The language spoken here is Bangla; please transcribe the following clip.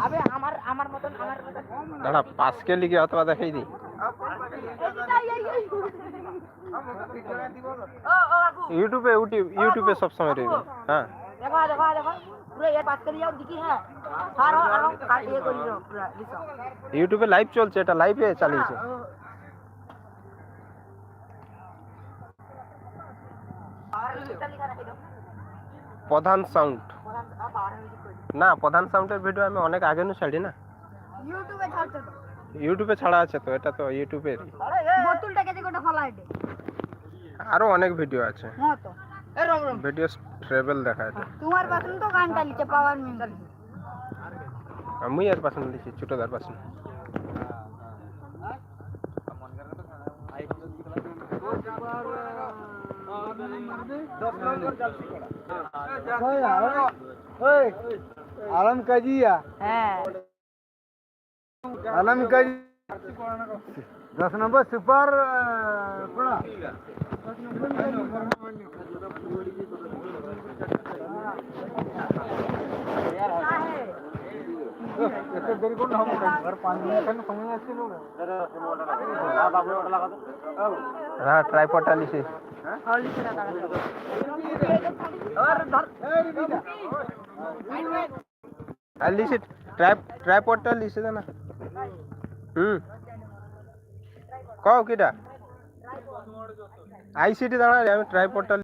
আবে আমার আমার মতন দাঁড়া পাঁচকে লিখে অথবা দেখাই দি ইউটিউবে ইউটিউবে সব সময় রইবে হ্যাঁ देखो देखो देखो पूरा ये बात करिए और दिखी है सारा और काट ये करी लो पूरा लिखो ইউটিউবে লাইভ চলছে এটা লাইভে চালিয়েছে और लिखा लिखा रखी दो প্রধান সাউন্ড अब बाहर में लिखो না প্রধান সাউন্ডের ভিডিও আমি অনেক আগে নু ছাড়ি না यूट्यूब पे ছাড়তে তো ইউটিউবে ছাড়া আছে তো এটা তো ইউটিউবের বোতলটা কেটে কোটা ফলা এটা আরো অনেক ভিডিও আছে হ্যাঁ তো এ রম রম ভিডিও ট্রাভেল দেখায় তো তোমার পাশে তো গানটা লিখে পাওয়ার মিউজিক আমি এর পাশে লিখি ছোটদার পাশে आलम काजिया হ্যাঁ आलम काजी 10 नंबर सुपर पड़ा এত দেরি কোন হবে আর 5 মিনিট এখানে সময় আছে লোক হ্যাঁ ট্রাইপডটা লিখি और लिखे रखा और धर আর লিখি ট্রাইপডটা লিখে দে না কও কিটা আইসিটি দাঁড়া আমি ট্রাইপডটা